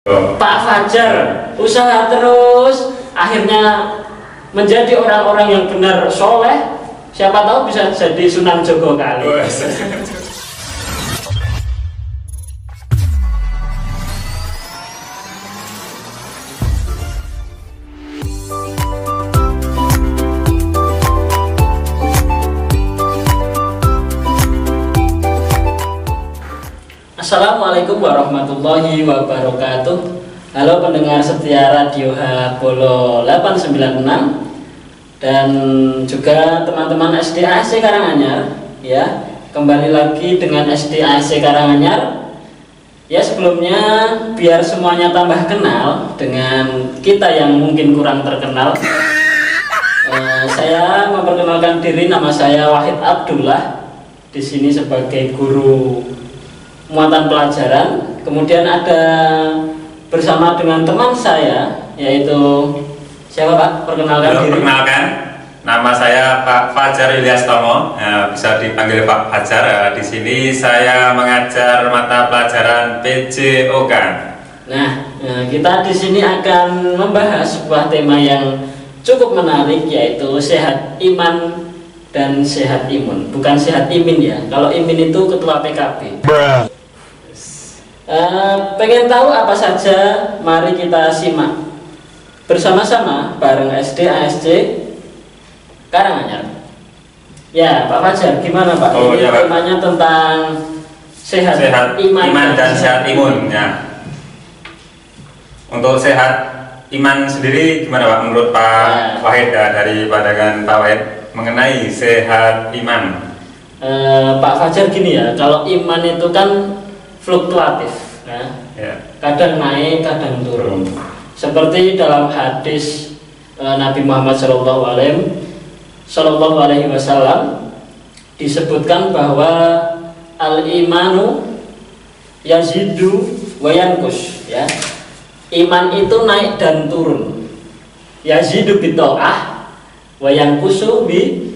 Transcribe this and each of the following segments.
Pak Fajar usaha terus, akhirnya menjadi orang-orang yang benar soleh. Siapa tahu bisa jadi Sunan Jogokali. Assalamualaikum warahmatullahi wabarakatuh. Halo pendengar setia Radio Habolo 896 dan juga teman-teman SDAC Karanganyar ya. Kembali lagi dengan SDAC Karanganyar. Ya, sebelumnya biar semuanya tambah kenal dengan kita yang mungkin kurang terkenal. Saya memperkenalkan diri, nama saya Wahid Abdullah. Di sini sebagai guru muatan pelajaran. Kemudian ada bersama dengan teman saya, yaitu siapa Pak? Perkenalkan diri. Perkenalkan, nama saya Pak Fajar Ilyastomo, bisa dipanggil Pak Fajar. Di sini saya mengajar mata pelajaran PJOK. Nah, kita di sini akan membahas sebuah tema yang cukup menarik, yaitu sehat iman dan sehat imun. Bukan sehat imin ya. Kalau imin itu ketua PKB. Pengen tahu apa saja? Mari kita simak bersama-sama bareng SDAC Karanganyar. Ya, Pak Fajar, gimana Pak? Ini temanya tentang sehat iman dan sehat imun. Ya. Untuk sehat iman sendiri gimana Pak? Menurut Pak Wahid ya, dari pandangan Pak Wahid mengenai sehat iman. Pak Fajar gini ya, kalau iman itu kan fluktuatif ya. Kadang naik, kadang turun. Seperti dalam hadis Nabi Muhammad Sallallahu Alaihi Wasallam disebutkan bahwa al-imanu yazidu wa yanqus ya. Iman itu naik dan turun. Yazidu bi ta'ah wa yanqusu bi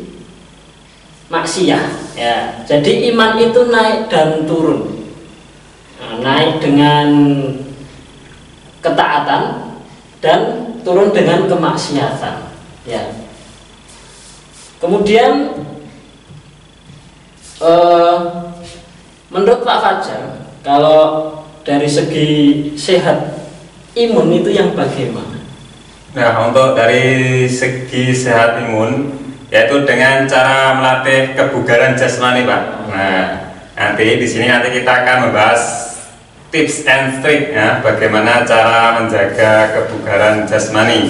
maksiyah ya. Jadi iman itu naik dan turun. Naik dengan ketaatan dan turun dengan kemaksiatan ya. Kemudian menurut Pak Fajar, kalau dari segi sehat imun itu yang bagaimana? Nah, untuk dari segi sehat imun yaitu dengan cara melatih kebugaran jasmani Pak. Nah, nanti di sini kita akan membahas tips and trik ya, bagaimana cara menjaga kebugaran jasmani.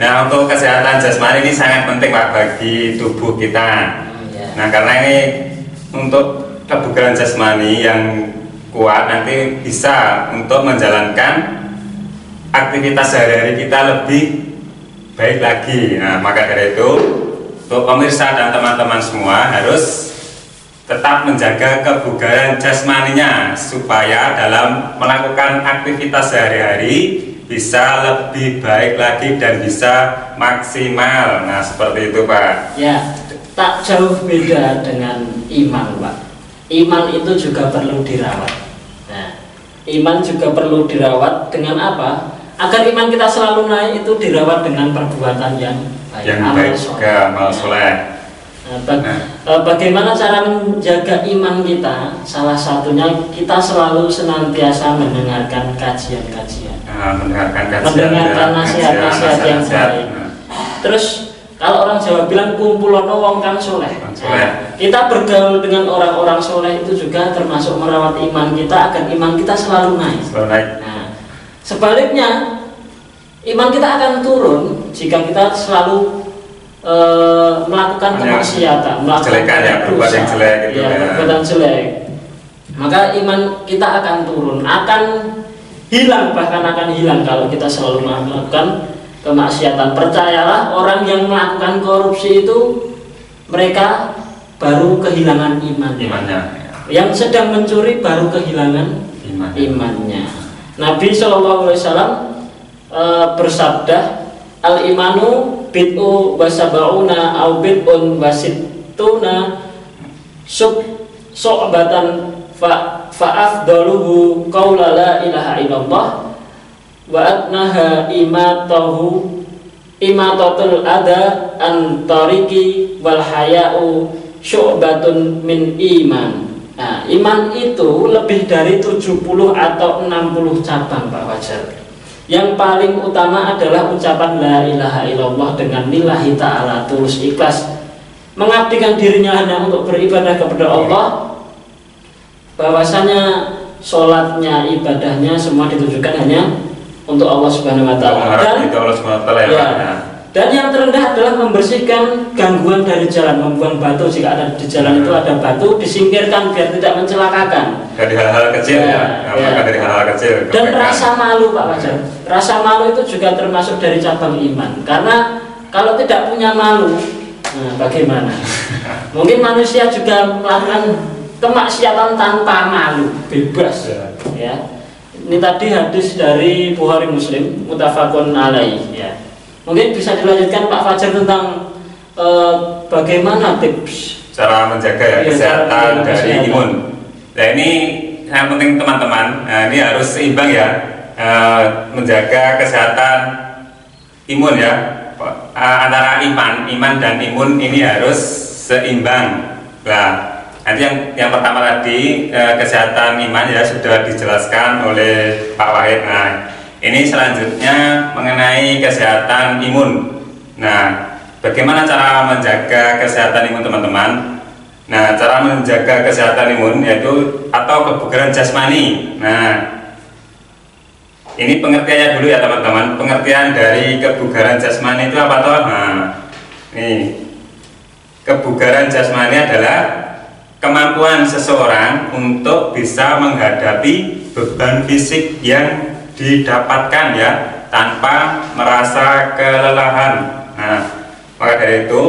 Nah, untuk kesehatan jasmani ini sangat penting Pak bagi tubuh kita. Nah, karena ini untuk kebugaran jasmani yang kuat nanti bisa untuk menjalankan aktivitas sehari-hari kita lebih baik lagi. Nah, maka dari itu untuk pemirsa dan teman-teman semua harus tetap menjaga kebugaran jasmaninya supaya dalam melakukan aktivitas sehari-hari bisa lebih baik lagi dan bisa maksimal. Nah, seperti itu Pak. Ya, tak jauh beda dengan iman Pak. Iman itu juga perlu dirawat. Nah, iman juga perlu dirawat dengan apa? Agar iman kita selalu naik itu dirawat dengan perbuatan yang baik. Yang baik juga, amal soleh. Bagaimana cara menjaga iman kita? Salah satunya kita selalu senantiasa mendengarkan kajian-kajian, mendengarkan nasihat-nasihat yang baik. Terus kalau orang Jawa bilang kumpulono wong kang soleh. Kita bergaul dengan orang-orang soleh itu juga termasuk merawat iman kita agar iman kita selalu naik. Nah, sebaliknya iman kita akan turun jika kita selalu melakukan kemaksiatan, melakukan perbuatan jelek gitu ya. Perbuatan jelek. Maka iman kita akan turun, akan hilang, bahkan akan hilang kalau kita selalu melakukan kemaksiatan. Percayalah, orang yang melakukan korupsi itu mereka baru kehilangan imannya. Yang sedang mencuri baru kehilangan imannya. Nabi Shallallahu Alaihi Wasallam bersabda, al-imanu bid'u wasabauna au bid'un wasittuna su'batan fa'afdaluhu qawla la ilaha illallah wa adnaha imatatul ada an tariqi wal haya'u syu'batun min iman. Nah, iman itu lebih dari 70 atau 60 cabang, Pak Fajar. Yang paling utama adalah ucapan la ilaha illallah dengan lillahi ta'ala, tulus ikhlas mengabdikan dirinya hanya untuk beribadah kepada Allah, bahwasanya sholatnya, ibadahnya semua ditujukan hanya untuk Allah Subhanahu wa Ta'ala. Dan yang terendah adalah membersihkan gangguan dari jalan, membuang batu jika ada di jalan itu ada batu, disingkirkan biar tidak mencelakakan. Dari hal-hal kecil dari hal-hal kecil. Dan rasa malu, Pak Fajar. Rasa malu itu juga termasuk dari cabang iman. Karena kalau tidak punya malu, nah bagaimana? Mungkin manusia juga melakukan kemaksiatan tanpa malu, bebas. Ya. Ini tadi hadis dari Bukhari Muslim, muttafaqun alaih. Ya. Mungkin bisa dilanjutkan Pak Fajar tentang bagaimana tips cara menjaga kesehatan dari imun. Nah ini yang penting teman-teman, ini harus seimbang ya, menjaga kesehatan imun ya, antara iman dan imun ini harus seimbang. Nah nanti yang pertama tadi kesehatan iman ya sudah dijelaskan oleh Pak Wahid. Nah ini selanjutnya mengenai kesehatan imun. Nah, bagaimana cara menjaga kesehatan imun teman-teman? Nah, cara menjaga kesehatan imun yaitu atau kebugaran jasmani. Nah, ini pengertiannya dulu ya teman-teman. Pengertian dari kebugaran jasmani itu apa toh? Nah, nih kebugaran jasmani adalah kemampuan seseorang untuk bisa menghadapi beban fisik yang didapatkan ya tanpa merasa kelelahan. Nah, maka dari itu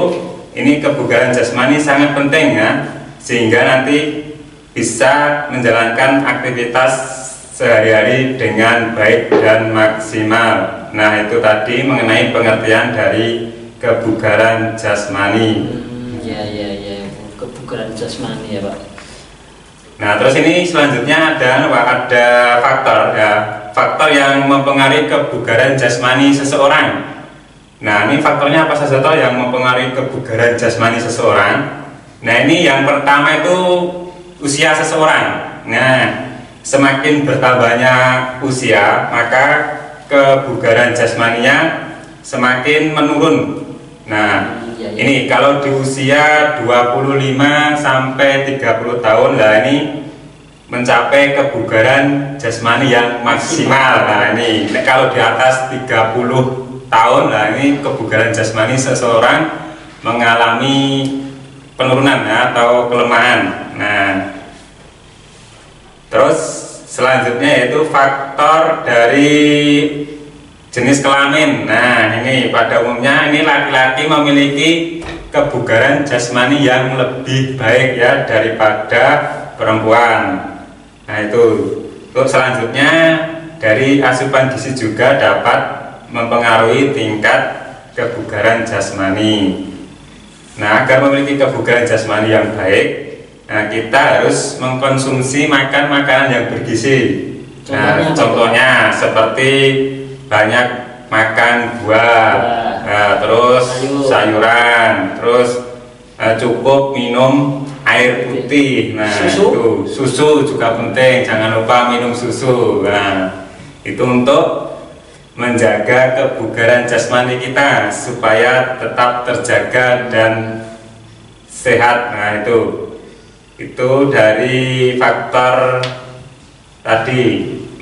ini kebugaran jasmani sangat penting ya, sehingga nanti bisa menjalankan aktivitas sehari-hari dengan baik dan maksimal. Nah, itu tadi mengenai pengertian dari kebugaran jasmani. Ya, kebugaran jasmani ya, Pak. Nah, terus ini selanjutnya ada faktor ya. Faktor yang mempengaruhi kebugaran jasmani seseorang. Nah, ini faktornya apa saja toh yang mempengaruhi kebugaran jasmani seseorang? Nah, ini yang pertama itu usia seseorang. Nah, semakin bertambahnya usia, maka kebugaran jasmaninya semakin menurun. Nah, ini kalau di usia 25 sampai 30 tahun lah ini mencapai kebugaran jasmani yang maksimal. Nah ini kalau di atas 30 tahun lah ini kebugaran jasmani seseorang mengalami penurunan atau kelemahan. Nah terus selanjutnya yaitu faktor dari jenis kelamin. Nah ini pada umumnya ini laki-laki memiliki kebugaran jasmani yang lebih baik ya daripada perempuan. Nah itu. Untuk selanjutnya dari asupan gizi juga dapat mempengaruhi tingkat kebugaran jasmani. Nah agar memiliki kebugaran jasmani yang baik, nah kita harus mengkonsumsi makanan yang bergizi. Nah contohnya seperti banyak makan buah, nah, terus sayuran, terus cukup minum air putih. Nah itu susu juga penting, jangan lupa minum susu. Nah itu untuk menjaga kebugaran jasmani kita supaya tetap terjaga dan sehat. Nah itu dari faktor tadi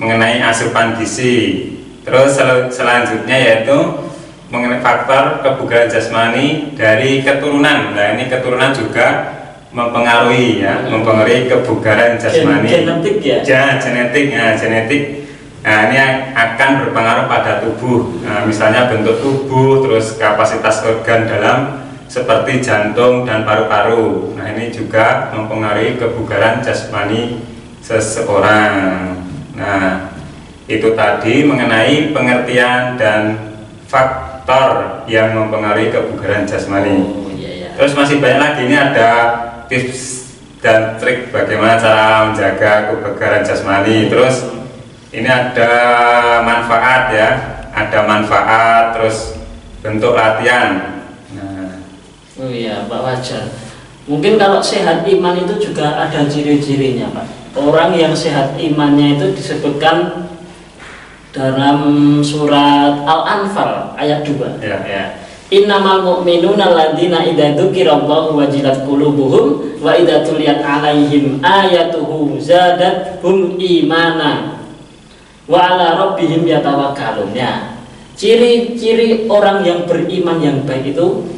mengenai asupan gizi. Terus selanjutnya yaitu mengenai faktor kebugaran jasmani dari keturunan. Nah ini keturunan juga mempengaruhi ya, mempengaruhi kebugaran jasmani. Genetik ya? Genetik. Nah, genetik. Nah ini akan berpengaruh pada tubuh. Nah, misalnya bentuk tubuh, terus kapasitas organ dalam seperti jantung dan paru-paru. Nah ini juga mempengaruhi kebugaran jasmani seseorang. Nah itu tadi mengenai pengertian dan faktor yang mempengaruhi kebugaran jasmani. Terus masih banyak lagi, ini ada tips dan trik bagaimana cara menjaga kebugaran jasmani. Terus ini ada manfaat ya, ada manfaat, terus bentuk latihan. Nah. Oh iya Pak, wajar. Mungkin kalau sehat iman itu juga ada ciri-cirinya Pak. Orang yang sehat imannya itu disebutkan dalam surat Al-Anfal ayat 2 ya. Innamal mu'minuna alladzina idza dzukirallahu wajilat qulubuhum wa idza tuliyat 'alaihim ayatuhu zadatuhum imana wa 'ala rabbihim yatawakkalun. Ya. Ciri-ciri orang yang beriman yang baik itu,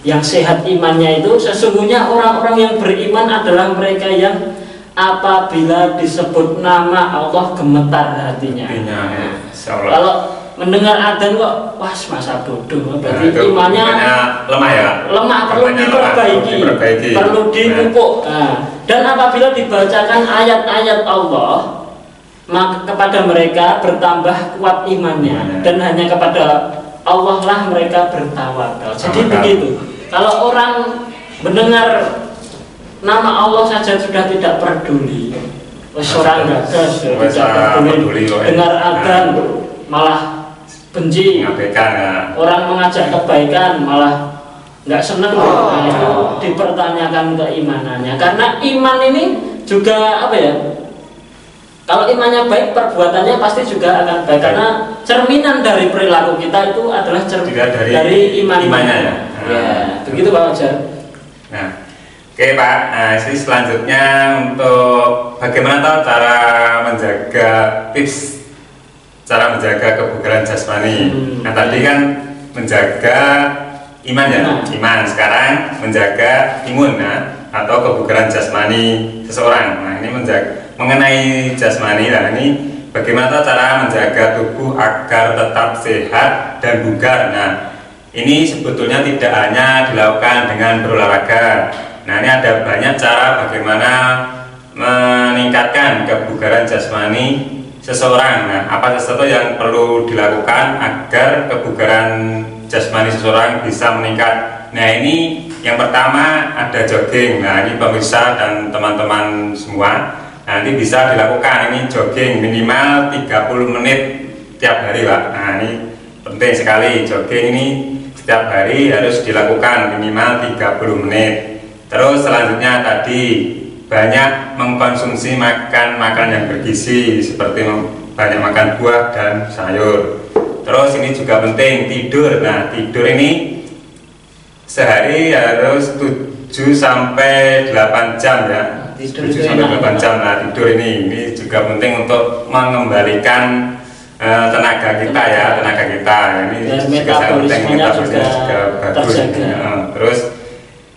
yang sehat imannya itu sesungguhnya orang-orang yang beriman adalah mereka yang apabila disebut nama Allah gemetar hatinya. Kalau mendengar adzan kok masa bodoh, berarti imannya lemah ya. Lemah, perlu diperbaiki, perlu dipupuk. Dan apabila dibacakan ayat-ayat Allah, maka kepada mereka bertambah kuat imannya, dan hanya kepada Allah lah mereka bertawakal. Jadi begitu. Kalau orang mendengar nama Allah saja sudah tidak peduli, orang tidak peduli, dengar adzan malah benci, orang mengajak kebaikan malah nggak seneng. Nah, itu dipertanyakan keimanannya, karena iman ini juga apa ya, kalau imannya baik perbuatannya pasti juga akan baik, karena cerminan dari perilaku kita itu adalah cerminan dari imannya ya. Ya begitu Pak Wajar. Nah, oke Pak, nah ini selanjutnya untuk bagaimana cara menjaga tips cara menjaga kebugaran jasmani. Nah tadi kan menjaga iman ya, iman. Sekarang menjaga imun atau kebugaran jasmani seseorang. Nah ini mengenai jasmani. Nah ini bagaimana cara menjaga tubuh agar tetap sehat dan bugar. Nah ini sebetulnya tidak hanya dilakukan dengan berolahraga. Nah ini ada banyak cara bagaimana meningkatkan kebugaran jasmani seseorang. Nah, apa sesuatu yang perlu dilakukan agar kebugaran jasmani seseorang bisa meningkat? Nah, ini yang pertama ada jogging. Nah, ini pemirsa dan teman-teman semua, nanti bisa dilakukan ini jogging minimal 30 menit tiap hari, Pak. Nah, ini penting sekali, jogging ini setiap hari harus dilakukan minimal 30 menit. Terus selanjutnya tadi banyak mengkonsumsi makanan yang bergizi seperti banyak makan buah dan sayur. Terus ini juga penting tidur. Nah tidur ini sehari harus 7 sampai 8 jam ya. 7 sampai 8 jam. Nah tidur ini juga penting untuk mengembalikan tenaga kita ya, tenaga kita ini juga sangat penting, metabolisme juga bagus. Terus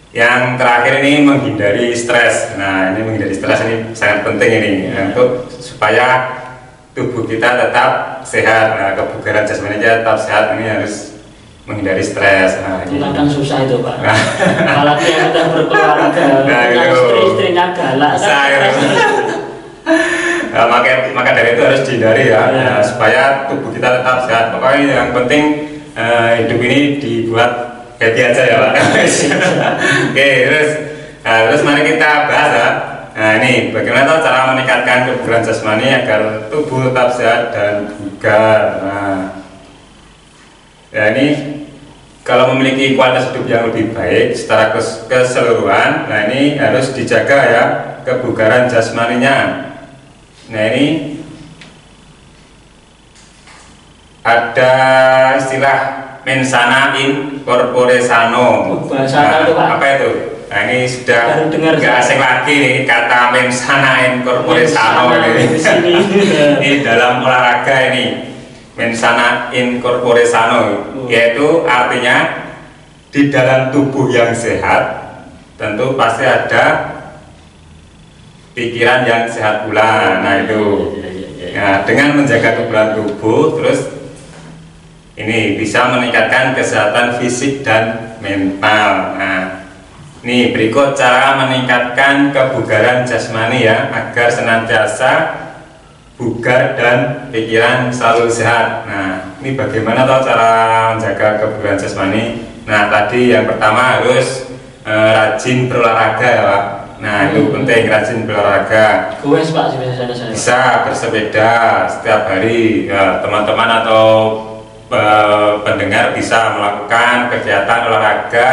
yang terakhir ini menghindari stres. Nah ini menghindari stres ini sangat penting ini untuk supaya tubuh kita tetap sehat. Nah, kebugaran jasmani tetap sehat ini harus menghindari stres. Nah, kadang susah itu Pak. Apalagi yang sudah berkeluarga, istri-istrinya galak. Nah, maka dari itu harus dihindari ya, nah, supaya tubuh kita tetap sehat. Pokoknya yang penting hidup ini dibuat happy aja ya Pak. Oke, terus mari kita bahas ya. Nah ini bagaimana cara meningkatkan kebugaran jasmani agar tubuh tetap sehat dan bugar. Nah, ya ini kalau memiliki kualitas hidup yang lebih baik secara keseluruhan, nah ini harus dijaga ya kebugaran jasmaninya. Nah ini ada istilah mensana in corpore sano. Apa itu? Nah ini sudah nggak asing lagi nih kata mensana in corpore sano ini. Ini dalam olahraga ini mensana in corpore sano, yaitu artinya di dalam tubuh yang sehat tentu pasti ada pikiran yang sehat pula. Nah itu nah, dengan menjaga kebugaran tubuh terus ini bisa meningkatkan kesehatan fisik dan mental. Nah, ini berikut cara meningkatkan kebugaran jasmani ya, agar senantiasa bugar dan pikiran selalu sehat. Nah, ini bagaimana toh cara menjaga kebugaran jasmani? Nah, tadi yang pertama harus rajin berolahraga ya Pak. Nah itu penting, rajin berolahraga. Goes Pak biasanya saya. Bisa bersepeda setiap hari. Ya, teman-teman atau pendengar bisa melakukan kegiatan olahraga.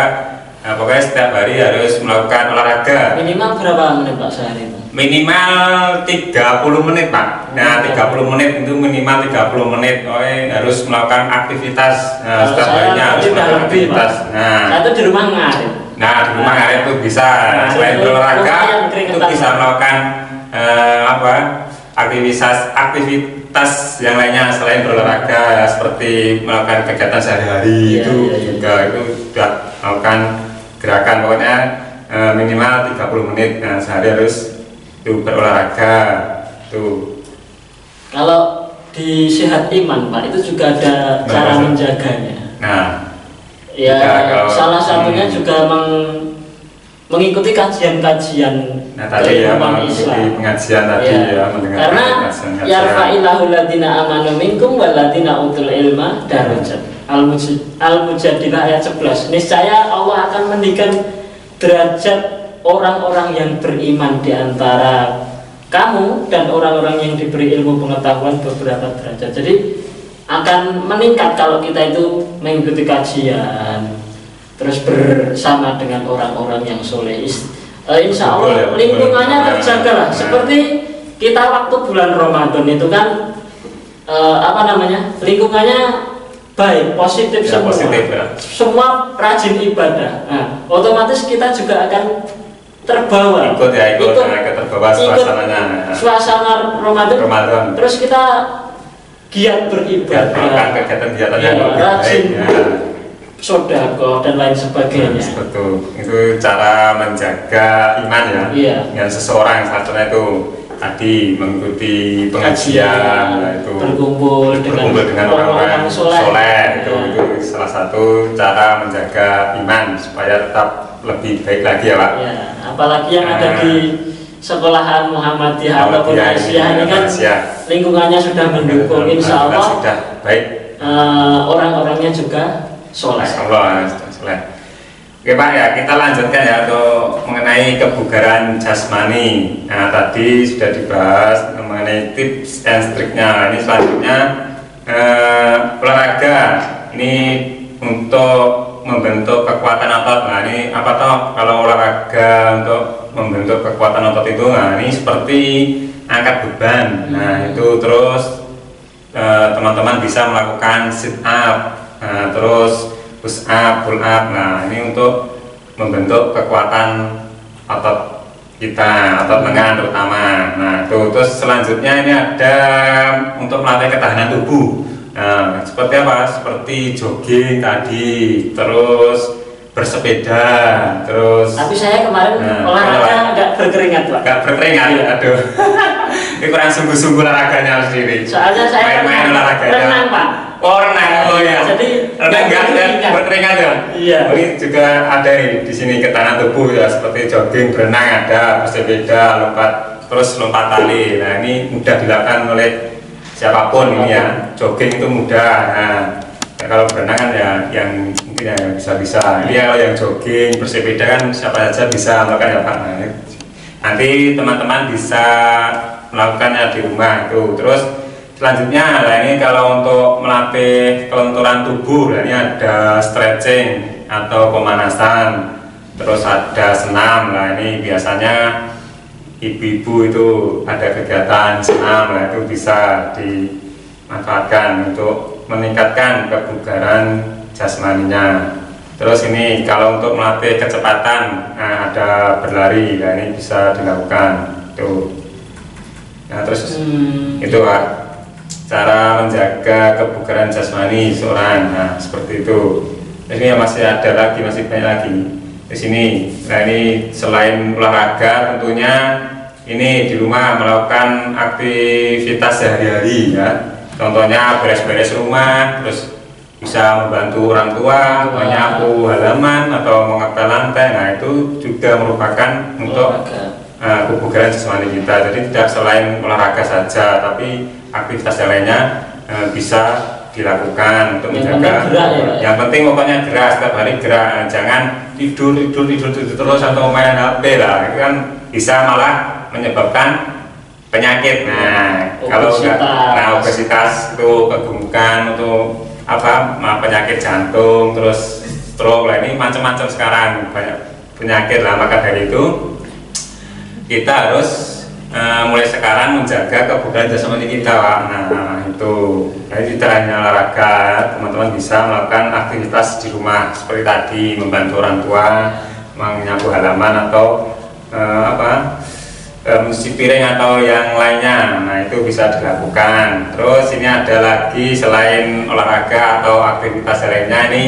Nah, pokoknya setiap hari harus melakukan olahraga. Minimal berapa menit Pak sehari itu? Minimal 30 menit Pak. Nah 30 menit itu minimal 30 menit. Harus melakukan aktivitas. Nah, setiap harinya harus melakukan aktivitas. Nah, saya itu di rumah ngarit. Nah di rumah ngarit itu bisa. Selain berolahraga itu bisa melakukan aktivitas yang lainnya selain berolahraga, seperti melakukan kegiatan sehari-hari. Juga itu sudah melakukan gerakan, pokoknya minimal 30 menit. Nah sehari harus itu berolahraga tuh. Kalau di Sehat Iman Pak itu juga ada cara menjaganya. Nah ya salah satunya juga mengikuti kajian-kajian tadi ya, mengikuti pengajian tadi ya, karena yarfa'illahu ladina amanu minkum waladina utul ilma darajat. Al-Mujadilah ayat 11. Niscaya Allah akan meninggikan derajat orang-orang yang beriman di antara kamu dan orang-orang yang diberi ilmu pengetahuan beberapa derajat. Jadi akan meningkat kalau kita itu mengikuti kajian, terus bersama dengan orang-orang yang soleh. Insya Allah lingkungannya terjaga lah. Seperti kita waktu bulan Ramadan itu kan lingkungannya baik, positif ya, semua. Positif, ya. Semua rajin ibadah. Nah, otomatis kita juga akan terbawa. Ikut terbawa suasananya. Suasana Ramadan. Terus kita giat beribadah. Kegiatan-kegiatan yang rajin. Sodako dan lain sebagainya. Betul, itu cara menjaga iman ya. Iya. Yang seseorang satunya itu tadi mengikuti pengajian, itu berkumpul dengan orang-orang soleh. Itu salah satu cara menjaga iman supaya tetap lebih baik lagi ya Pak. Ya, apalagi yang ada di sekolahan Muhammadiyah ataupun Aisyah ini kan lingkungannya sudah mendukung, insya Allah sudah baik. Orang-orangnya juga soleh. Oke Pak ya, kita lanjutkan ya untuk mengenai kebugaran jasmani. Nah tadi sudah dibahas mengenai tips and triknya. Ini selanjutnya olahraga. Ini untuk membentuk kekuatan otot. Nah ini apa toh kalau olahraga untuk membentuk kekuatan otot itu? Nah ini seperti angkat beban. Nah itu terus teman-teman bisa melakukan sit up. Nah, terus push up, pull up. Nah, ini untuk membentuk kekuatan otot kita, otot lengan terutama. Nah, itu terus selanjutnya ini ada untuk melatih ketahanan tubuh. Nah, seperti apa? Seperti jogging tadi, terus bersepeda, terus. Tapi saya kemarin olahraga nggak berkeringat, Pak. Nggak berkeringat, aduh. Ini kurang sungguh-sungguh olahraganya sendiri. Soalnya saya main olahraganya. Renang, Pak. Oh renang, oh ya. Jadi renang nggak berkeringat ya. Iya. Ini juga ada di sini ketahanan tubuh ya, seperti jogging, berenang ada, bersepeda, lompat tali. Nah ini mudah dilakukan oleh siapapun ini ya. Jogging itu mudah. Nah ya, kalau berenang kan ya yang mungkin ya bisa. Ini kalau yang jogging, bersepeda kan siapa saja bisa melakukan ya Pak. Nah, nanti teman-teman bisa melakukannya di rumah itu. Terus selanjutnya, nah ini kalau untuk melatih kelenturan tubuh, nah ini ada stretching atau pemanasan, terus ada senam. Nah ini biasanya ibu-ibu itu ada kegiatan senam, nah itu bisa dimanfaatkan untuk meningkatkan kebugaran jasmaninya. Terus ini kalau untuk melatih kecepatan, nah ada berlari, nah ini bisa dilakukan tuh. Nah terus itu Pak, cara menjaga kebugaran jasmani seorang. Nah seperti itu. Ini masih ada lagi, masih banyak lagi di sini. Nah ini selain olahraga tentunya ini di rumah melakukan aktivitas sehari-hari ya. Contohnya beres-beres rumah, terus bisa membantu orang tua menyapu halaman atau mengepel lantai. Nah itu juga merupakan untuk kebugaran jasmani kita. Jadi tidak selain olahraga saja, tapi aktivitas yang lainnya bisa dilakukan untuk menjaga. Yang penting pokoknya gerak, setiap hari gerak. Jangan tidur terus atau main HP lah. Itu kan bisa malah menyebabkan penyakit. Nah, kalau obesitas itu kegemukan untuk apa, penyakit jantung, terus stroke lah, ini macam-macam sekarang banyak penyakit lah. Maka dari itu kita harus mulai sekarang menjaga kebugaran jasmani kita, Pak. Nah itu, jadi tidak hanya olahraga, teman-teman bisa melakukan aktivitas di rumah seperti tadi, membantu orang tua menyapu halaman atau mencuci piring atau yang lainnya. Nah itu bisa dilakukan. Terus ini ada lagi selain olahraga atau aktivitas lainnya, ini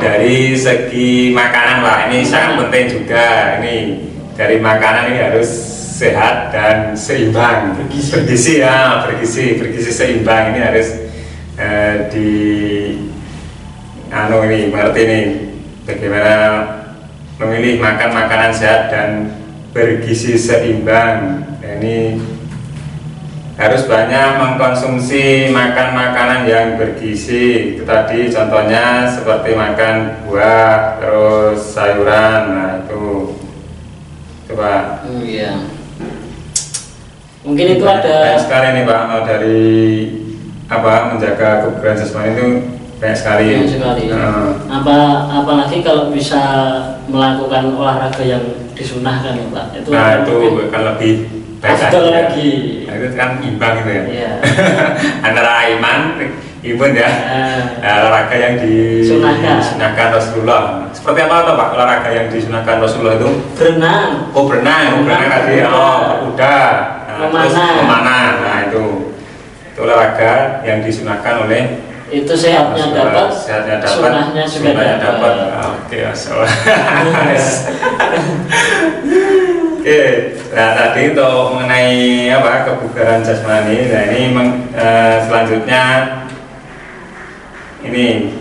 dari segi makanan lah, ini sangat penting juga. Ini dari makanan ini harus sehat dan seimbang, bergizi ya, bergizi seimbang. Ini harus ini mengerti nih bagaimana memilih makan makanan sehat dan bergizi seimbang. Nah, ini harus banyak mengkonsumsi makan makanan yang bergizi. Itu tadi contohnya seperti makan buah, terus sayuran. Nah itu coba. Iya. Mungkin itu ada sekali nih Pak, dari menjaga kebugaran jasmani itu banyak sekali. Apalagi kalau bisa melakukan olahraga yang disunahkan ya Pak. Itu kan lebih baik lagi. Nah, itu kan imbang gitu ya. Iya. Antara imun ya. Olahraga yang disunahkan Rasulullah. Seperti apa Pak olahraga yang disunahkan Rasulullah itu? Berenang. Oh berenang tadi. Kuda. Memanah. Nah itu olahraga yang disunahkan oleh itu sehatnya dapat, sunahnya juga dapat. Oke, Oke, nah tadi untuk mengenai kebugaran jasmani. Nah ini selanjutnya ini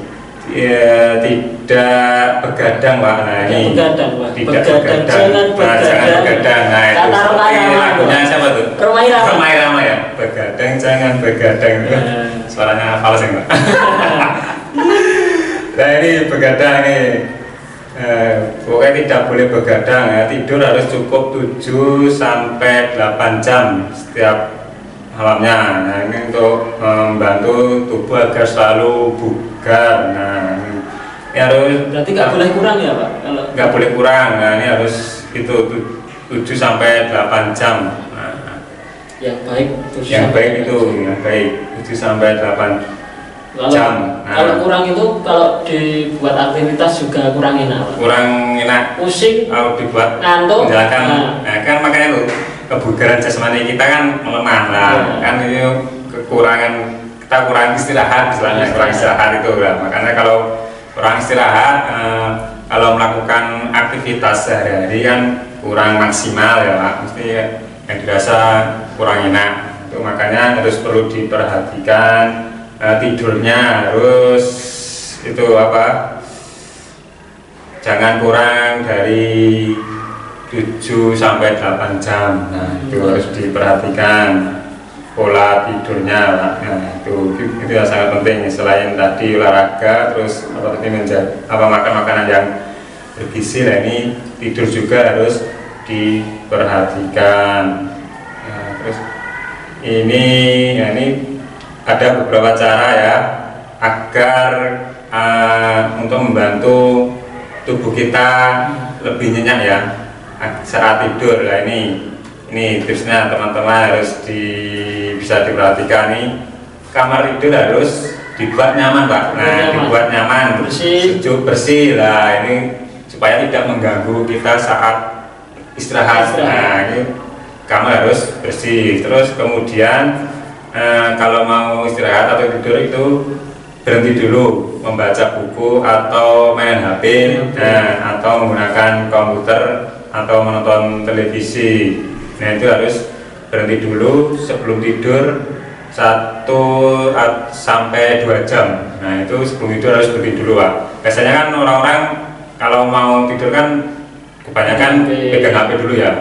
tidak begadang Pak. Nah ini jangan begadang. Nah itu lagunya siapa tuh? Romai Rama ya. Begadang jangan begadang. Suaranya fals ya Pak. Nah ini begadang nih. Pokoknya tidak boleh begadang ya. Tidur harus cukup 7 sampai 8 jam setiap malamnya. Nah ini untuk membantu tubuh agar selalu bugar. Nah ini harus, berarti nggak boleh kurang ya Pak? Nggak boleh kurang. Nah ini harus itu 7 sampai 8 jam. Nah, yang baik itu 7 sampai 8 jam. Kalau kurang itu, kalau dibuat aktivitas juga kurang enak. Kurang enak. Pusing. Kalau dibuat ngantuk. Menjalankan, kan makanya itu kebugaran jasmani kita kan melemah lah. Kan itu kekurangan, kita kurang istirahat, istilahnya kurang istirahat itu lah. Makanya kalau kurang istirahat, kalau melakukan aktivitas sehari-hari kan kurang maksimal ya Pak. Mesti yang dirasa kurang enak. Itu makanya harus perlu diperhatikan. Tidurnya harus itu jangan kurang dari 7 sampai 8 jam. Nah itu harus diperhatikan pola tidurnya. Nah itu yang sangat penting. Selain tadi olahraga, terus makan makanan yang bergizi. Nah ini tidur juga harus diperhatikan. Nah, terus ini ada beberapa cara ya agar untuk membantu tubuh kita lebih nyenyak ya saat tidur. Nah ini tipsnya teman-teman harus bisa diperhatikan nih. Kamar tidur harus dibuat nyaman Pak. Nah dibuat nyaman, sejuk, bersih lah, ini supaya tidak mengganggu kita saat istirahat. Nah ini kamar harus bersih. Terus kemudian kalau mau istirahat atau tidur itu berhenti dulu membaca buku atau main HP, atau menggunakan komputer atau menonton televisi. Nah itu harus berhenti dulu sebelum tidur 1 sampai 2 jam. Nah itu sebelum tidur harus berhenti dulu Pak. Biasanya kan orang-orang kalau mau tidur kan kebanyakan pegang HP dulu ya.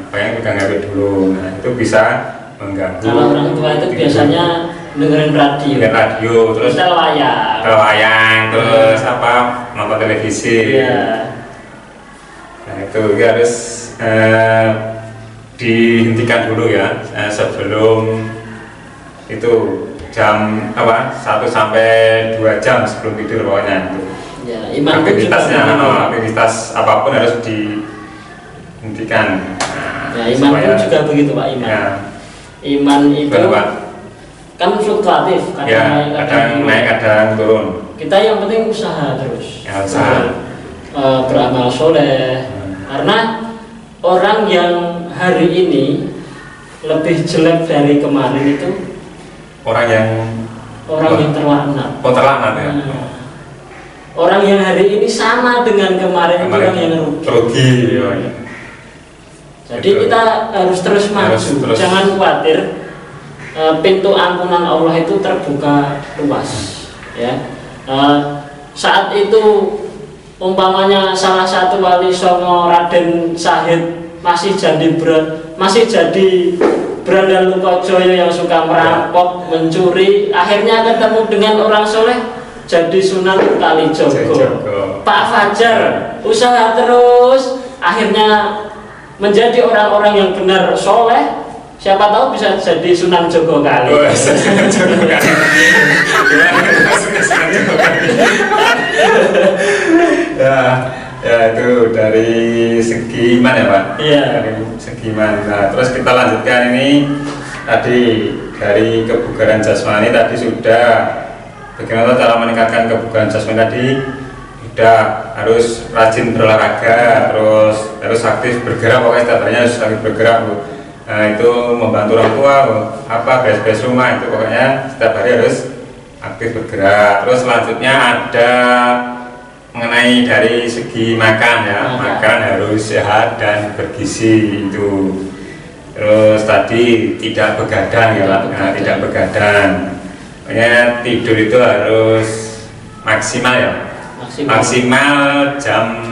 Pegang HP dulu. Nah itu bisa mengganggu. Kalau orang tua itu biasanya dengerin radio, terus wayang, terus nonton televisi. Iya. Nah itu harus dihentikan dulu ya, sebelum itu jam 1 sampai 2 jam sebelum tidur pokoknya itu. Ya, iman aktivitas apapun harus dihentikan. Ya, iman pun juga begitu Pak, iman. Ya. Iman itu kan fluktuatif, kadang naik, kadang turun. Kita yang penting usaha terus. Ya, usaha. Beramal soleh. Karena orang yang hari ini lebih jelek dari kemarin itu orang yang terlaknat. Terlaknat ya. Orang yang hari ini sama dengan kemarin itu orang yang rugi. Ya. Jadi kita harus terus maju, jangan khawatir. Pintu ampunan Allah itu terbuka luas, ya. Saat itu umpamanya salah satu wali songo Raden Syahid masih jadi Brandan Lukojoyo yang suka merampok, mencuri, akhirnya ketemu dengan orang soleh jadi Sunan Kalijogo. Pak Fajar usaha terus, akhirnya menjadi orang-orang yang benar soleh. Siapa tahu bisa jadi Sunan Jogo Kali. Sunan Jogo Kali. Sunan Jogo Kali. Ya itu dari segi iman ya Pak. Iya. Dari segi iman. Nah, terus kita lanjutkan ini tadi dari kebugaran jasmani tadi sudah. Bagaimana cara meningkatkan kebugaran jasmani tadi? Sudah, harus rajin berolahraga, terus harus aktif bergerak, pokoknya setiap harinya harus aktif bergerak Bu. Nah, itu membantu orang tua, beres-beres rumah, itu pokoknya setiap hari harus aktif bergerak. Terus selanjutnya ada mengenai dari segi makan ya, makan harus sehat dan bergizi itu. Terus tadi tidak begadang ya Pak, tidak begadang. Pokoknya tidur itu harus maksimal ya, maksimal jam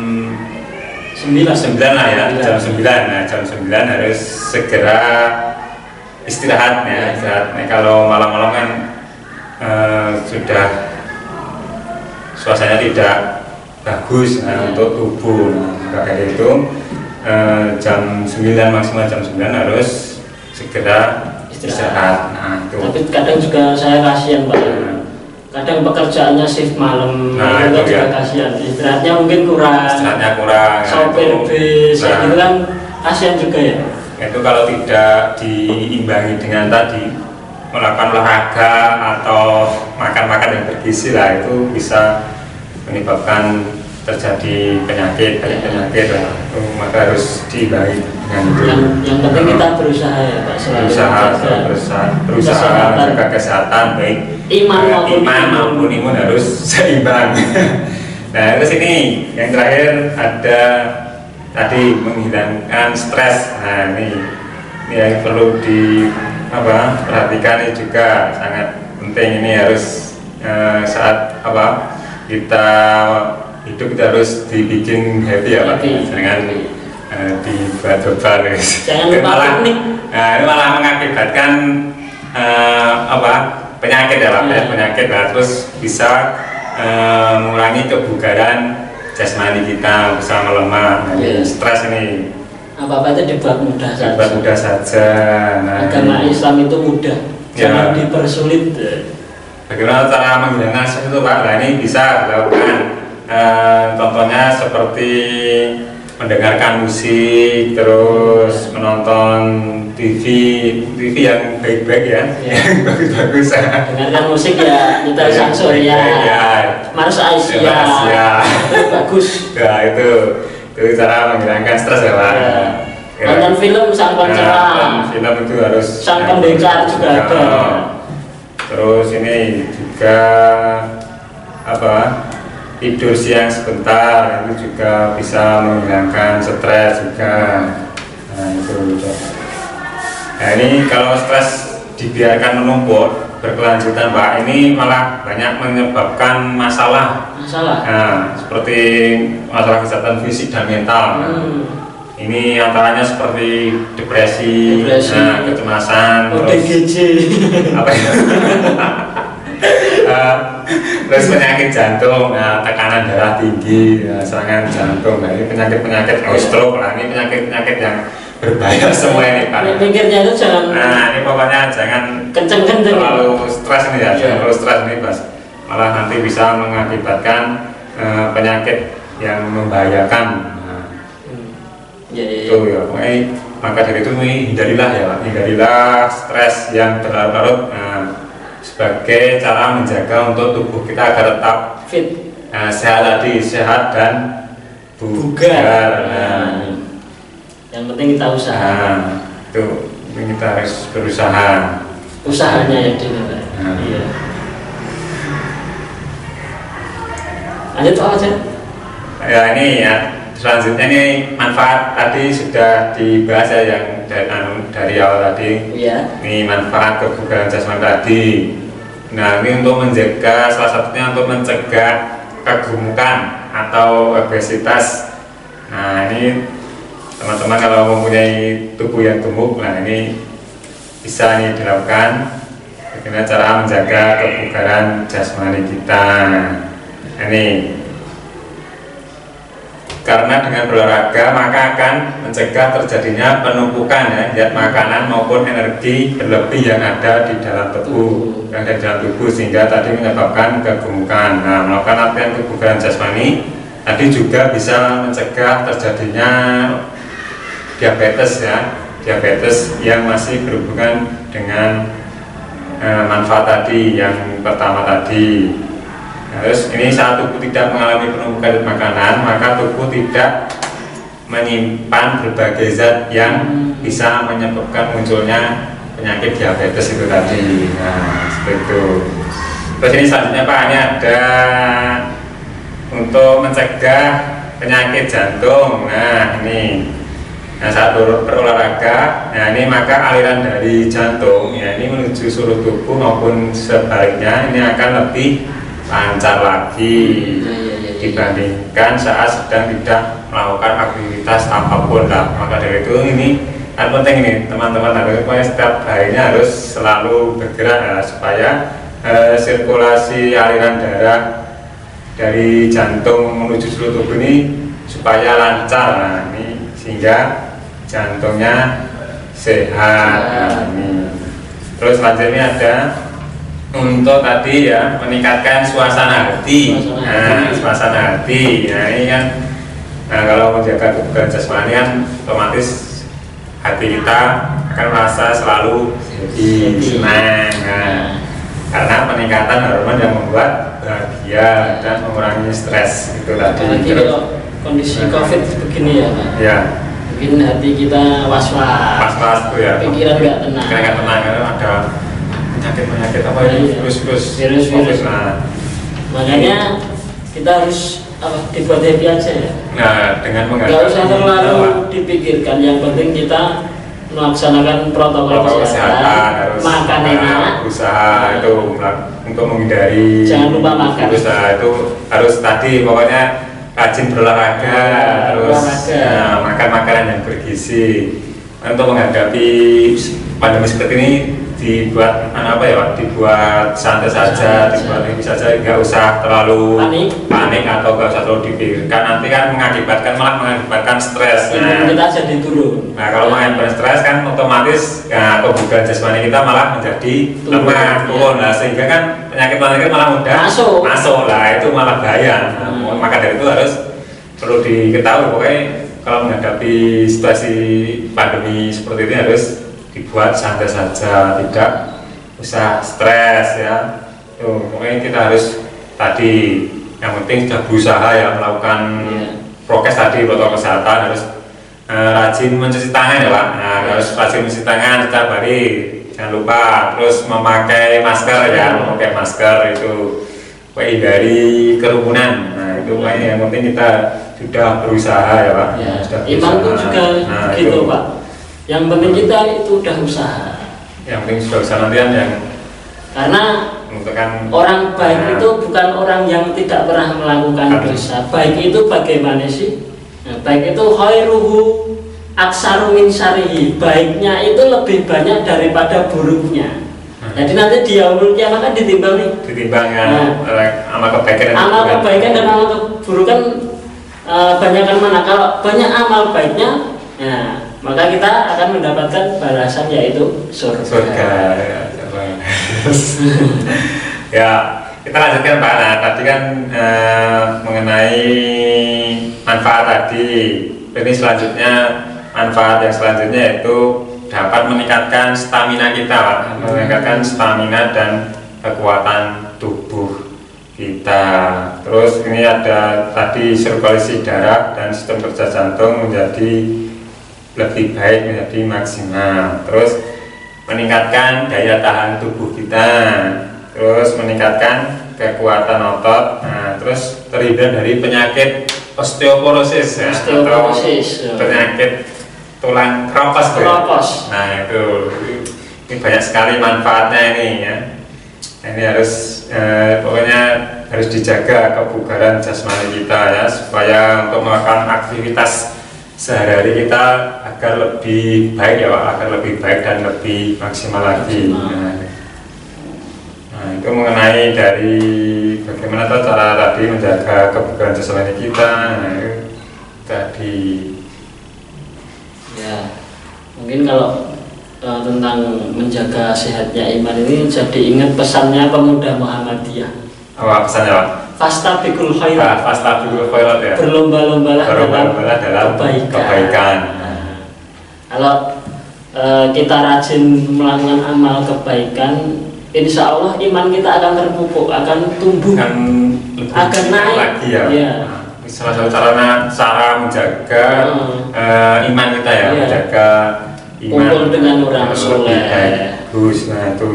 9 lah ya, jam 9. Nah, jam 9 harus segera istirahat ya. Istirahat. Nah, kalau malam-malam kan sudah suasananya tidak bagus untuk tubuh. Nah, kayak itu jam 9 maksimal jam 9 harus segera istirahat. Nah, itu. Tapi kadang juga saya kasihan Pak. Kadang pekerjaannya shift malam, itu juga kasihan. Istirahatnya mungkin kurang. Sopir bis, itu kan kasihan juga ya. Itu kalau tidak diimbangi dengan tadi melakukan olahraga atau makan-makan yang bergizi lah, itu bisa menyebabkan terjadi penyakit lah. Maka harus diimbangi dengan itu. Yang penting kita berusaha ya Pak, berusaha menjaga kesehatan baik iman maupun imun harus seimbang. Nah, terus ini yang terakhir ada tadi menghilangkan stres. Nah, ini yang perlu perhatikan, ini juga sangat penting. Ini harus saat kita hidup, kita harus dibikin happy ya Pak, dengan dibuat-buat. Jangan lupa panik. Nah, ini malah mengakibatkan penyakit ya Pak, penyakit. Nah, terus bisa mengurangi kebugaran jasmani kita, bisa melemah. Nah, stres ini apa-apa itu dibuat mudah saja. Nah, agama Islam itu mudah, jangan dipersulit. Bagaimana cara menghilangkan stres itu Pak? Nah, ini bisa dilakukan, contohnya seperti mendengarkan musik, terus menonton TV yang baik-baik ya, yang bagus-bagus. Dengarkan musik ya, Nita Sansoria, Mars Asia, bagus. Ya itu cara menghilangkan stres ya Pak. Nonton film Sang Pencerahan, film itu harus Sang Pendekar juga ada. Terus ini juga tidur siang sebentar, itu juga bisa menghilangkan stres juga. Nah, itu. Nah, ini kalau stres dibiarkan menumpuk berkelanjutan Pak, ini malah banyak menyebabkan masalah. Nah, seperti masalah kesehatan fisik dan mental. Ini antaranya seperti depresi. Kecemasan, ODGJ. Apa ya? Terus penyakit jantung, nah, tekanan darah tinggi, ya, serangan jantung, nah ini penyakit stroke lah, ini penyakit yang berbahaya semua ini Pak. Mikirnya itu jangan. Nah ini pokoknya jangan kenceng-kenceng terlalu stres ini ya, jangan terlalu stres ini Mas. Malah nanti bisa mengakibatkan penyakit yang membahayakan. Nah, itu ya, maka dari itu hindarilah ya, hindarilah stres yang berlarut-larut. Sebagai cara menjaga untuk tubuh kita agar tetap fit, sehat tadi, sehat dan bugar. Yang penting kita usaha. Itu kita harus berusaha. Usahanya yang dinilai. Iya. Lanjut aja. Ya ini ya. Selanjutnya ini manfaat tadi sudah dibahas ya yang dari awal tadi. Iya. Ini manfaat kebugaran jasmani tadi. Nah ini untuk menjaga, salah satunya untuk mencegah kegemukan atau obesitas. Nah ini teman-teman kalau mempunyai tubuh yang gemuk, nah ini bisa ini dilakukan. Bagaimana cara menjaga kebugaran jasmani kita. Ini karena dengan berolahraga maka akan mencegah terjadinya penumpukan ya, zat makanan maupun energi berlebih yang ada di dalam tubuh, sehingga tadi menyebabkan kegemukan. Nah, melakukan latihan kebugaran jasmani tadi juga bisa mencegah terjadinya diabetes ya, diabetes yang masih berhubungan dengan manfaat tadi yang pertama tadi. Terus ini saat tubuh tidak mengalami penumpukan makanan, maka tubuh tidak menyimpan berbagai zat yang bisa menyebabkan munculnya penyakit diabetes itu tadi. Nah, seperti itu. Terus ini selanjutnya Pak, ini ada untuk mencegah penyakit jantung. Nah ini, nah saat berolahraga, nah ini maka aliran dari jantung ya ini menuju seluruh tubuh maupun sebaliknya ini akan lebih lancar lagi dibandingkan saat sedang tidak melakukan aktivitas apapun lah. Maka dari itu ini kan penting ini teman-teman, harus setiap harinya harus selalu bergerak ya, supaya sirkulasi aliran darah dari jantung menuju seluruh tubuh ini supaya lancar. Nah, ini sehingga jantungnya sehat. Nah, ini. Terus selanjutnya ada untuk tadi ya meningkatkan suasana hati. Nah, suasana hati. Nah, ini kan kalau menjaga kebugaran jasmani kan otomatis hati kita akan merasa selalu senang. Nah, karena peningkatan hormon yang membuat bahagia dan mengurangi stres itu tadi. Apalagi kalau kondisi COVID begini ya Pak. Ya. Mungkin hati kita was-was. Was-was tuh ya. Pikiran nggak tenang. Pikiran nggak tenang karena ada penyakit apa ini virus. Nah, makanya kita harus dibuat happy aja ya. Nah, dengan menghadapi nggak usah terlalu dipikirkan, yang penting kita melaksanakan protokol kesehatan, harus makan enak, usaha itu untuk menghindari, jangan lupa makan. Usaha itu harus tadi pokoknya rajin berolahraga, terus makan makanan yang bergizi. Untuk menghadapi pandemi seperti ini dibuat dibuat santai saja, dibuat ini saja, nggak usah terlalu panik atau nggak usah terlalu dipikirkan, nanti kan malah mengakibatkan stres. Kita jadi turun. Nah kalau mengakibatkan stres kan otomatis kebugaran jasmani kita malah menjadi lemah, turun. Nah sehingga kan penyakit malah mudah masuk lah, itu malah bahaya. Maka dari itu harus perlu diketahui pokoknya kalau menghadapi situasi pandemi seperti ini harus dibuat santai saja, tidak usah stres ya. Pokoknya kita harus tadi yang penting sudah berusaha ya melakukan prokes tadi, protokol kesehatan, harus rajin mencuci tangan ya Pak. Nah, harus rajin mencuci tangan setiap hari, jangan lupa. Terus memakai masker ya, memakai masker itu hindari kerumunan. Nah itu yang penting kita sudah berusaha ya Pak. Iman pun juga gitu Pak. Yang penting kita itu udah usaha. Yang penting sudah usaha nantian yang karena orang baik itu bukan orang yang tidak pernah melakukan dosa. Baik itu bagaimana sih? Nah, baik itu khairuhu aksaru min syarihi. Baiknya itu lebih banyak daripada buruknya. Jadi nanti di yaumul kiamat kan ditimbang nih. Ditimbang ya, amal kebaikan dan amal keburukan banyakkan mana. Kalau banyak amal baiknya, nah, maka kita akan mendapatkan balasan yaitu surga. Ya, kita lanjutkan Pak. Nah, tadi kan mengenai manfaat tadi. Ini selanjutnya manfaat yang selanjutnya yaitu dapat meningkatkan stamina kita, Pak. Meningkatkan stamina dan kekuatan tubuh kita. Terus ini ada tadi sirkulasi darah dan sistem kerja jantung menjadi lebih baik, menjadi maksimal. Terus meningkatkan daya tahan tubuh kita, terus meningkatkan kekuatan otot, terus terhindar dari penyakit osteoporosis, atau penyakit tulang keropos. Nah itu ini banyak sekali manfaatnya ini ya. Ini harus pokoknya harus dijaga kebugaran jasmani kita ya, supaya untuk melakukan aktivitas sehari-hari kita agar lebih baik ya Pak, agar lebih baik dan lebih maksimal lagi. Nah itu mengenai dari bagaimana cara tadi menjaga kebugaran jasmani kita. Nah, itu tadi ya, mungkin kalau tentang menjaga sehatnya iman ini jadi ingat pesannya pemuda Muhammadiyah. Apa pesannya Pak? Fastabikul khairat. Fastabikul khairat ya. Berlomba-lombalah dalam kebaikan. Nah, kalau kita rajin melakukan amal kebaikan, insya Allah iman kita akan terpupuk, akan tumbuh, akan naik lagi ya. Ya. Salah satu cara menjaga iman kita ya, menjaga iman. Kumpul dengan orang soleh. Bagus, nah itu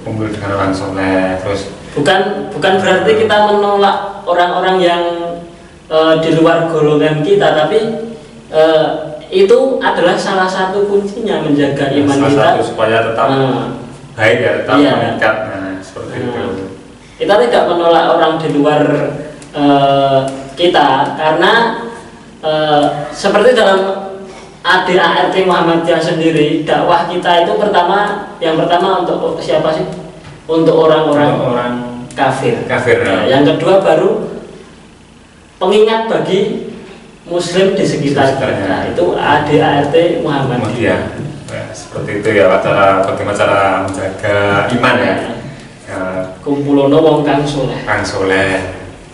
kumpul dengan orang soleh. Terus bukan berarti kita menolak orang-orang yang di luar golongan kita, tapi itu adalah salah satu kuncinya menjaga iman salah kita satu supaya tetap baik ya, tetap meningkat. Nah seperti itu. Kita tidak menolak orang di luar kita, karena seperti dalam ADART Muhammadiyah sendiri, dakwah kita itu yang pertama untuk siapa sih? Untuk orang-orang kafir. Ya. Yang kedua baru pengingat bagi Muslim di sekitar kita. Itu ADART Muhammadiyah. Ya, seperti itu ya, bagaimana cara menjaga iman ya. Kumpulono wong kang soleh.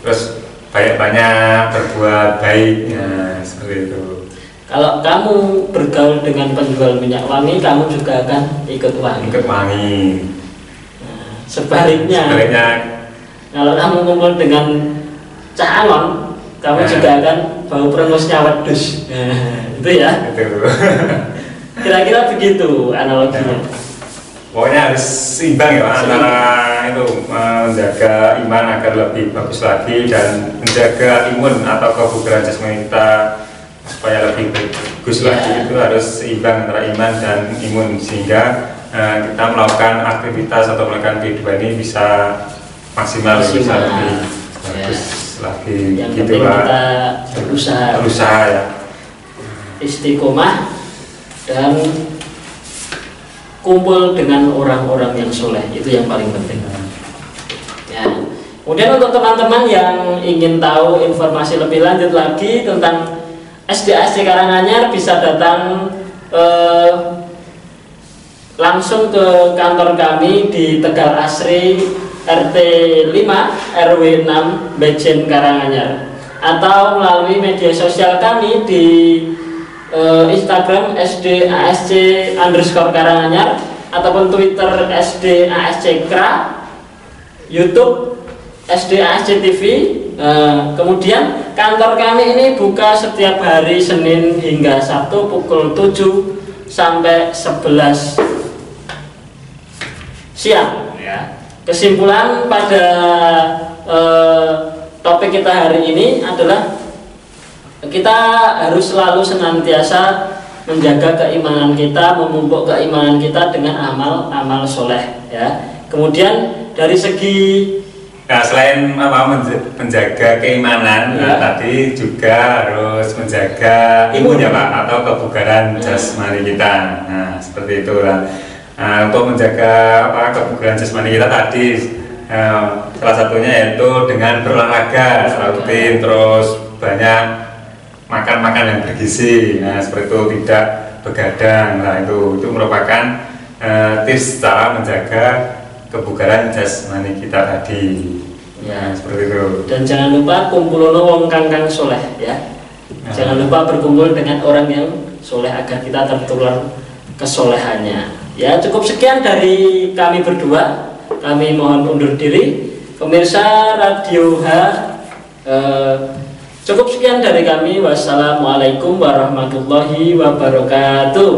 Terus banyak berbuat baiknya, seperti itu. Kalau kamu bergaul dengan penjual minyak wangi, kamu juga akan ikut wangi. Sebaliknya, kalau kamu kumpul dengan cah angon, kamu juga akan bau perengusnya wedus. Itu ya. Kira-kira begitu analoginya. Pokoknya harus seimbang ya antara itu menjaga iman agar lebih bagus lagi dan menjaga imun atau kebugaran jasmani kita supaya lebih bagus lagi. Itu harus seimbang antara iman dan imun sehingga kita melakukan aktivitas atau melakukan kehidupan ini bisa maksimal. Bisa lebih bagus lagi. Yang gitu penting kita berusaha ya, istiqomah dan kumpul dengan orang-orang yang soleh, itu yang paling penting ya. Kemudian untuk teman-teman yang ingin tahu informasi lebih lanjut lagi tentang SDASD Karanganyar, bisa datang langsung ke kantor kami di Tegal Asri RT 5 RW 6 Bejen Karanganyar, atau melalui media sosial kami di Instagram SDASC_Karanganyar ataupun Twitter SDASC_Kra, YouTube SDASC TV. Kemudian kantor kami ini buka setiap hari Senin hingga Sabtu pukul 7 sampai 11 siang ya. Kesimpulan pada topik kita hari ini adalah kita harus selalu senantiasa menjaga keimanan kita, memupuk keimanan kita dengan amal soleh ya. Kemudian dari segi selain menjaga keimanan, tadi juga harus menjaga imun ya Pak, atau kebugaran jasmani kita. Nah seperti itu lah. Nah, untuk menjaga kebugaran jasmani kita tadi, salah satunya yaitu dengan berolahraga rutin, terus banyak makan yang bergizi. Nah, seperti itu, tidak begadang. Nah, itu merupakan tips cara menjaga kebugaran jasmani kita tadi. Ya, seperti itu. Dan jangan lupa kumpulono wong kang soleh ya. Jangan lupa berkumpul dengan orang yang soleh agar kita tertular kesolehannya. Ya, cukup sekian dari kami berdua. Kami mohon undur diri. Pemirsa Radio H, cukup sekian dari kami. Wassalamualaikum warahmatullahi wabarakatuh.